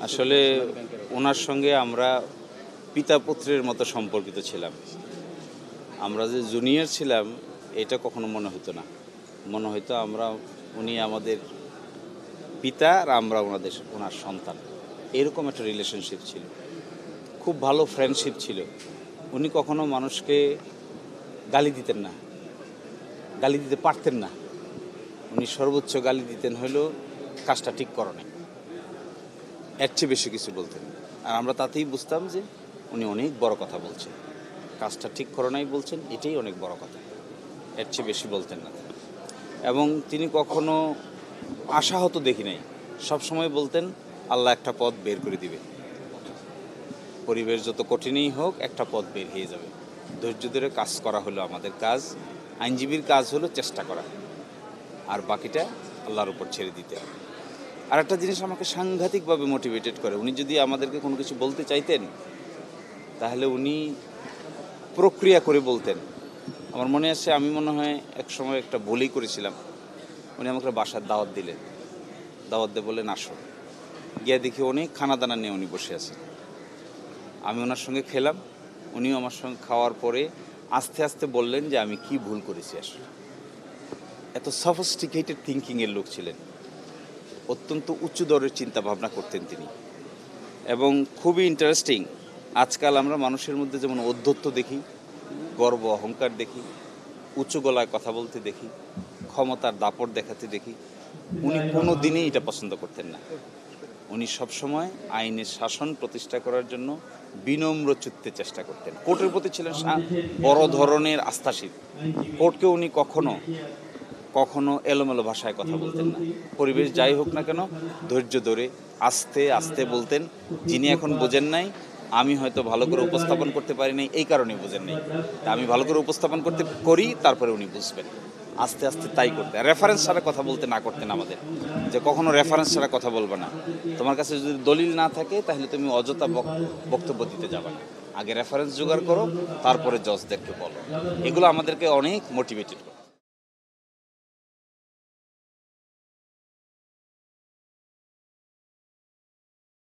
আসলে ওনার সঙ্গে আমরা পিতা পুত্রের মতো সম্পর্কিত ছিলাম। আমরা যে জুনিয়র ছিলাম এটা কখনো মনে হতো না। মনে হতো উনি আমাদের পিতা আর আমরা ওনার সন্তান। এরকম একটা রিলেশনশিপ ছিল, খুব ভালো ফ্রেন্ডশিপ ছিল। উনি কখনো মানুষকে গালি দিতেন না, গালি দিতে পারতেন না। উনি সর্বোচ্চ গালি দিতেন হলো কাজটা ঠিক করো নাই, এর চেয়ে বেশি কিছু বলতেন। আর আমরা তাতেই বুঝতাম যে উনি অনেক বড় কথা বলছেন, কাজটা ঠিক করো নাই বলছেন, এটাই অনেক বড় কথা, এর চেয়ে বেশি বলতেন না। এবং তিনি কখনো আশাহত দেখি নাই, সবসময় বলতেন আল্লাহ একটা পথ বের করে দিবে, পরিবেশ যত কঠিনই হোক একটা পথ বের হয়ে যাবে। ধৈর্য ধরে কাজ করা হলো আমাদের কাজ, আইনজীবীর কাজ হলো চেষ্টা করা, আর বাকিটা আল্লাহর উপর ছেড়ে দিতে হবে। আর একটা জিনিস আমাকে সাংঘাতিকভাবে মোটিভেটেড করে, উনি যদি আমাদেরকে কোনো কিছু বলতে চাইতেন তাহলে উনি প্রক্রিয়া করে বলতেন। আমার মনে আছে, আমি মনে হয় এক সময় একটা বলেই করেছিলাম, উনি আমাকে বাসার দাওয়াত দিলেন, দাওয়াত দিয়ে বললেন আসো। গিয়ে দেখি অনেক খানা দানা নিয়ে উনি বসে আছেন। আমি ওনার সঙ্গে খেলাম, উনিও আমার সঙ্গে খাওয়ার পরে আস্তে আস্তে বললেন যে আমি কি ভুল করেছি। আসলে এত সফিস্টিকেটেড থিঙ্কিংয়ের লোক ছিলেন, অত্যন্ত উঁচু দরের চিন্তা ভাবনা করতেন তিনি। এবং খুবই ইন্টারেস্টিং, আজকাল আমরা মানুষের মধ্যে যেমন ঔদ্ধত্য দেখি, গর্ব অহংকার দেখি, উঁচু গলায় কথা বলতে দেখি, ক্ষমতার দাপট দেখাতে দেখি, উনি কোনো দিনই এটা পছন্দ করতেন না। উনি সবসময় আইনের শাসন প্রতিষ্ঠা করার জন্য বিনম্র চিত্তে চেষ্টা করতেন। কোর্টের প্রতি ছিলেন বড় ধরনের আস্থাশীল। কোর্টকে উনি কখনো এলোমেলো ভাষায় কথা বলতেন না। পরিবেশ যাই হোক না কেন ধৈর্য ধরে আস্তে আস্তে বলতেন। যিনি এখন বোঝেন নাই, আমি হয়তো ভালো করে উপস্থাপন করতে পারি নাই, এই কারণেই বোঝেন নাই। আমি ভালো করে উপস্থাপন করি, তারপরে উনি বুঝবেন। আস্তে আস্তে তাই করতে, রেফারেন্স ছাড়া কথা বলতে না করতেন আমাদের, যে কখনো রেফারেন্স ছাড়া কথা বলবে না। তোমার কাছে যদি দলিল না থাকে তাহলে তুমি অযথা বক্তব্য দিতে যাবে না, আগে রেফারেন্স জোগাড় করো, তারপরে জজদেরকে বলো। এগুলো আমাদেরকে অনেক মোটিভেটেড করে।